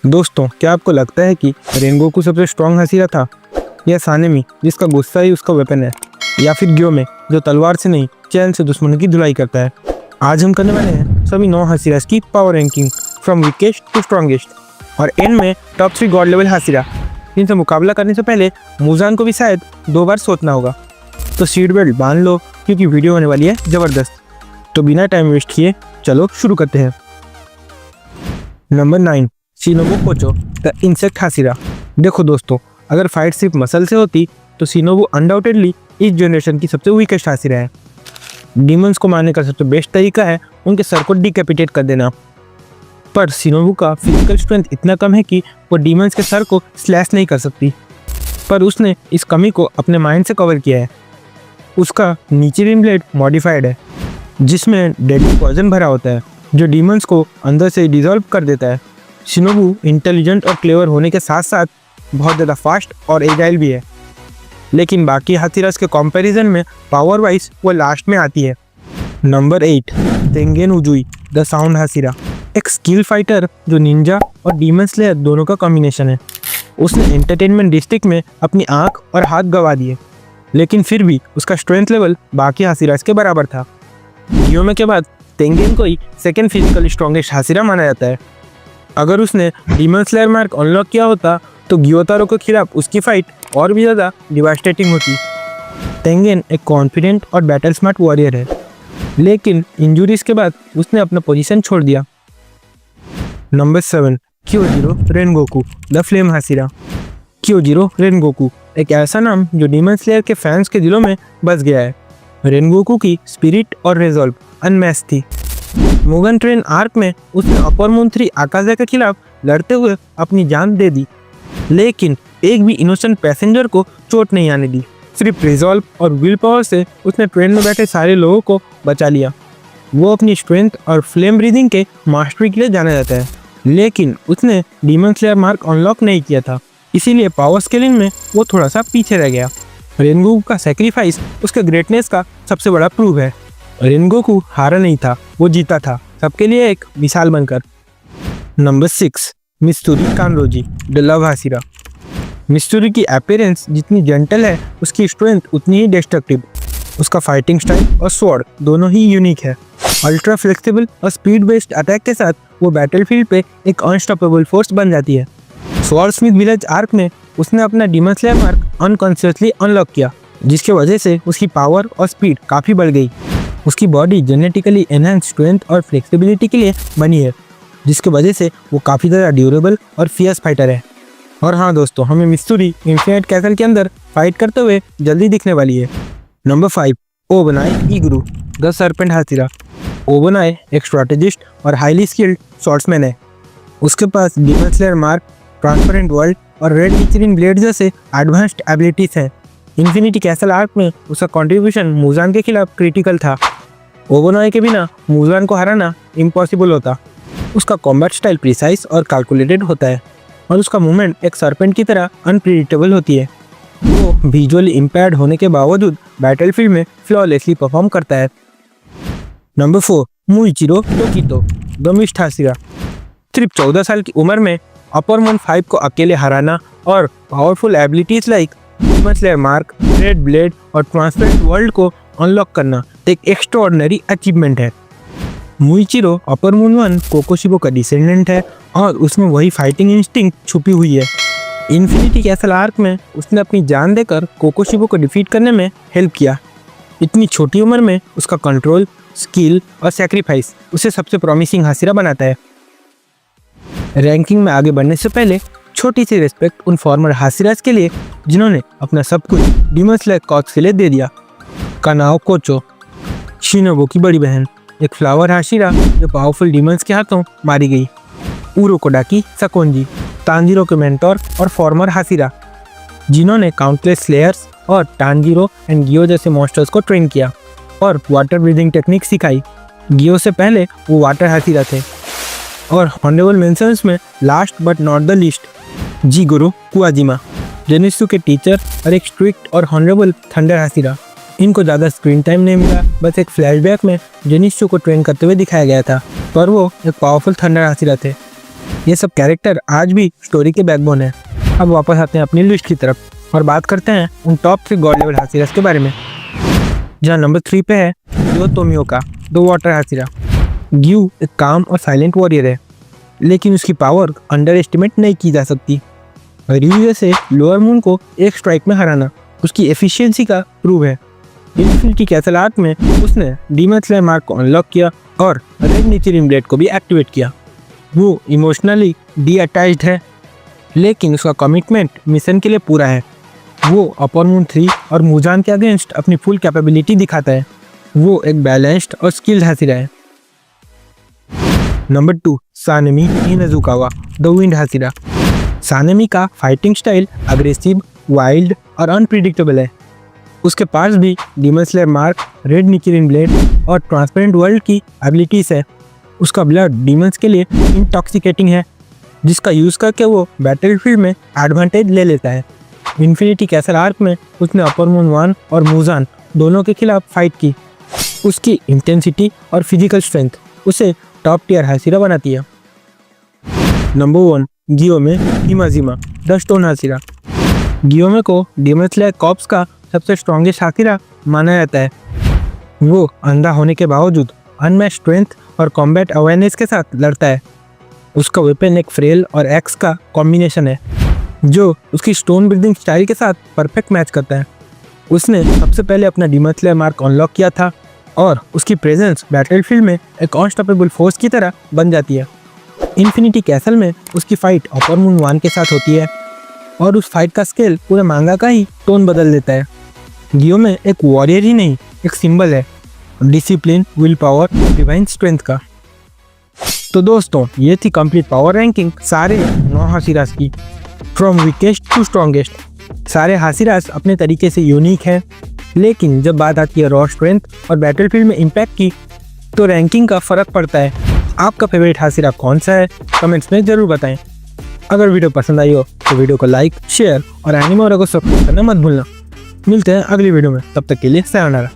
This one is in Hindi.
दोस्तों, क्या आपको लगता है कि रेनगोकू सबसे स्ट्रॉन्ग हसीरा था, या सानेमी जिसका गुस्सा ही उसका वेपन है, या फिर ग्योमे जो तलवार से नहीं चैन से दुश्मनों की धुलाई करता है? आज हम करने वाले हैं सभी 9 हसीरास की power ranking from weakest to strongest, और एंड में टॉप 3 गॉड लेवल हसीरा। इनसे मुकाबला करने से पहले मुजान को भी शायद 2 बार सोचना होगा। तो सीट बेल्ट बांध लो क्योंकि वीडियो होने वाली है ज़बरदस्त। तो बिना टाइम वेस्ट किए चलो शुरू करते हैं। Number 9, Shinobu Kocho the insect hashira. देखो दोस्तों, अगर फाइट सिर्फ मसल से होती तो शिनोबु अनडाउटेडली इस जनरेशन की सबसे वीकेस्ट हसीरा है। डीमंस को मारने का सबसे बेस्ट तरीका है उनके सर को डिकैपिटेट कर देना, पर शिनोबु का फिजिकल स्ट्रेंथ इतना कम है कि वो डीमंस के सर को स्लैश नहीं कर सकती। पर उसने इस कमी को अपने माइंड से कवर किया है। उसका नीचे रिम ब्लेड मॉडिफाइड है जिसमें डेडली पॉइजन भरा होता है जो डीमंस को अंदर से डिसॉल्व कर देता है। शिनोबु इंटेलिजेंट और क्लेवर होने के साथ साथ बहुत ज़्यादा फास्ट और एजाइल भी है, लेकिन बाकी हसीरास के कंपैरिजन में पावर वाइज वो लास्ट में आती है। Number 8, Tengen Uzui the sound hashira. एक स्किल फाइटर जो निंजा और डीमन स्लेयर दोनों का कॉम्बिनेशन है। उसने एंटरटेनमेंट डिस्ट्रिक्ट में अपनी आंख और हाथ गंवा दिए, लेकिन फिर भी उसका स्ट्रेंथ लेवल बाकी हसीरास के बराबर था। ग्योमे के बाद तेंगेन को ही सेकेंड फिजिकली स्ट्रॉन्गेस्ट हसीरा माना जाता है। अगर उसने डीमन स्लेयर मार्क अनलॉक किया होता तो ग्योतारो के खिलाफ उसकी फाइट और भी ज़्यादा डिवास्टेटिंग होती। तेंगेन एक कॉन्फिडेंट और बैटल स्मार्ट वॉरियर है, लेकिन इंजुरीज के बाद उसने अपना पोजीशन छोड़ दिया। Number 7, Kyojuro Rengoku the flame hashira. Kyojuro Rengoku एक ऐसा नाम जो डीमन स्लेयर के फैंस के दिलों में बस गया है। रेनगोकू की स्पिरिट और रिजॉल्व अनमैच थी। मुगन ट्रेन आर्क में उसने अपर मून 3 आकाजा के खिलाफ लड़ते हुए अपनी जान दे दी, लेकिन एक भी इनोसेंट पैसेंजर को चोट नहीं आने दी। सिर्फ रिजॉल्व और विल पावर से उसने ट्रेन में बैठे सारे लोगों को बचा लिया। वो अपनी स्ट्रेंथ और फ्लेम ब्रीदिंग के मास्टरी के लिए जाना जाता है, लेकिन उसने डीमन स्लेयर मार्क अनलॉक नहीं किया था, इसीलिए पावर स्केलिंग में वो थोड़ा सा पीछे रह गया। रेनगोकू का सेक्रीफाइस उसके ग्रेटनेस का सबसे बड़ा प्रूफ है। रेनगोकू हारा नहीं था, वो जीता था, सबके लिए एक मिसाल बनकर। Number 6, Mitsuri Kanroji the love hashira. Mitsuri की अपीयरेंस जितनी जेंटल है उसकी स्ट्रेंथ उतनी ही डिस्ट्रक्टिव। उसका फाइटिंग स्टाइल और स्वॉर्ड दोनों ही यूनिक है। अल्ट्रा फ्लेक्सिबल और स्पीड बेस्ड अटैक के साथ वो बैटलफील्ड पे एक अनस्टॉपेबल फोर्स बन जाती है। स्वॉर्डस्मिथ विलेज आर्क में उसने अपना demon slayer mark unconsciously unlock किया, जिसके वजह से उसकी पावर और स्पीड काफ़ी बढ़ गई। उसकी बॉडी जेनेटिकली एनहांस स्ट्रेंथ और फ्लेक्सिबिलिटी के लिए बनी है, जिसकी वजह से वो काफ़ी ज़्यादा ड्यूरेबल और फियर्स फाइटर है। और हाँ दोस्तों, हमें मित्सुरी इन्फिनिट कैसल के अंदर फाइट करते हुए जल्दी दिखने वाली है। Number 5, Obanai Iguro the serpent hashira. Obanai एक स्ट्रैटेजिस्ट और हाईली स्किल्ड स्वॉर्ड्समैन है। उसके पास demon slayer mark, transparent world और रेड नीचरिन ब्लेड जैसे एडवांस्ड एबिलिटीज हैं। इन्फिनिटी कैसल आर्क में उसका कंट्रीब्यूशन मुजान के खिलाफ क्रिटिकल था। ओबनाई के बिना मुजान को हराना इम्पॉसिबल होता। उसका कॉम्बैट स्टाइल प्रिसाइज और कैलकुलेटेड होता है, और उसका मूवमेंट एक सर्पेंट की तरह अनप्रिडिक्टेबल होती है। वो विजुअली इम्पेयर्ड होने के बावजूद बैटलफील्ड में फ्लॉलेसली परफॉर्म करता है। Number 4, Muichiro Tokito the mist hashira. सिर्फ 14 साल की उम्र में अपर मून 5 को अकेले हराना और powerful abilities like demon slayer mark, red blade और ट्रांसपेरेंट वर्ल्ड को अनलॉक करना एक एक्स्ट्राऑर्डिनरी अचीवमेंट है। मुइचिरो अपर मून 1 कोकोशिबो का डिसेंडेंट है और उसमें वही फाइटिंग इंस्टिंक्ट छुपी हुई है। इन्फिनिटी कैसल आर्क में उसने अपनी जान देकर कोकोशिबो को डिफीट करने में हेल्प किया। इतनी छोटी उम्र में उसका कंट्रोल, स्किल और सैक्रिफाइस उसे सबसे प्रॉमिसिंग हसीरा बनाता है। रैंकिंग में आगे बढ़ने से पहले छोटी सी रिस्पेक्ट उन फॉर्मर हसीरास के लिए जिन्होंने अपना सब कुछ डीमन स्लेयर कॉक्स के लिए दे दिया। कानाओ कोचो, शिनोबु की बड़ी बहन, एक फ्लावर हसीरा जो पावरफुल डीमंस के हाथों मारी गई। उरोकोडाकी सकोंजी, तांजीरो के मेंटोर और फॉर्मर हसीरा, जिन्होंने काउंटलेस स्लेयर्स और तांजीरो एंड गियो जैसे मॉन्स्टर्स को ट्रेन किया और वाटर ब्रीदिंग टेक्निक सिखाई। गियो से पहले वो वाटर हसीरा थे। और हॉनरेबल मेंशंस में last but not the least, Jigoro Kuwajima, जेनित्सु के टीचर और एक स्ट्रिक्ट और हॉनरेबल थंडर हसीरा। इनको ज़्यादा स्क्रीन टाइम नहीं मिला, बस एक फ्लैशबैक में जेनित्सु को ट्रेन करते हुए दिखाया गया था, पर वो एक पावरफुल थंडर हसीरा थे। ये सब कैरेक्टर आज भी स्टोरी के बैकबोन है। अब वापस आते हैं अपनी लिस्ट की तरफ और बात करते हैं उन टॉप 3 गॉड लेवल हासिरास के बारे में। जहाँ नंबर 3 पे है ग्यो तोमियोका द वाटर हासिरा। ग्यू एक काम और साइलेंट वॉरियर है, लेकिन उसकी पावर अंडर एस्टिमेट नहीं की जा सकती। रिव्यू से लोअर मून को एक स्ट्राइक में हराना उसकी एफिशिएंसी का प्रूव है। इन्फिनिटी कैसल आर्क में उसने डीमन स्लेयर मार्क को अनलॉक किया और रेड नीचिरिन ब्लेड को भी एक्टिवेट किया। वो इमोशनली डी अटैच्ड है, लेकिन उसका कमिटमेंट मिशन के लिए पूरा है। वो अपर मून 3 और मुजान के अगेंस्ट अपनी फुल कैपेबिलिटी दिखाता है। वो एक बैलेंस्ड और स्किल्ड हासिरा है। Number 2 Sanemi Shinazugawa the wind hashira. Sanemi का फाइटिंग स्टाइल अग्रेसिव, वाइल्ड और अनप्रिडिक्टेबल है। उसके पास भी demon slayer mark, red Nichirin blade और ट्रांसपेरेंट वर्ल्ड की एबिलिटीज है। उसका ब्लड डीमंस के लिए इंटॉक्सिकेटिंग है, जिसका यूज़ करके वो बैटलफील्ड में एडवांटेज ले लेता है। इन्फिनिटी कैसल आर्क में उसने अपर मून 1 और मुजान दोनों के खिलाफ फाइट की। उसकी इंटेंसिटी और फिजिकल स्ट्रेंथ उसे टॉप टियर हासिरा बनाती है। Number 1 Gyomei Himejima the stone hashira. Gyomei को डीमन स्लेयर कॉर्प्स का सबसे स्ट्रॉन्गेस्ट हासिरा माना जाता है। वो अंधा होने के बावजूद अनमैच स्ट्रेंथ और कॉम्बैट अवेयरनेस के साथ लड़ता है। उसका वेपन एक फ्रेल और एक्स का कॉम्बिनेशन है, जो उसकी स्टोन ब्रीदिंग स्टाइल के साथ परफेक्ट मैच करता है। उसने सबसे पहले अपना डीमन स्लेयर मार्क अनलॉक किया था और उसकी प्रेजेंस बैटलफील्ड में एक अनस्टॉपेबल फोर्स की तरह बन जाती है। इन्फिनिटी कैसल में उसकी फाइट अपर मून 1 के साथ होती है और उस फाइट का स्केल पूरे मांगा का ही टोन बदल देता है। गियोमे एक वॉरियर ही नहीं, एक सिंबल है discipline, will power, divine strength का। तो दोस्तों, ये थी कंप्लीट पावर रैंकिंग सारे 9 हासिरास की, फ्रॉम वीकेस्ट टू स्ट्रॉन्गेस्ट। सारे हासिरास अपने तरीके से यूनिक हैं, लेकिन जब बात आती है रॉ स्ट्रेंथ और बैटलफील्ड में इम्पैक्ट की, तो रैंकिंग का फर्क पड़ता है। आपका फेवरेट हासिरा कौन सा है, कमेंट्स में ज़रूर बताएं। अगर वीडियो पसंद आई हो तो वीडियो को लाइक, शेयर और एनिमे को सब्सक्राइब करना मत भूलना। मिलते हैं अगली वीडियो में, तब तक के लिए सायोनारा।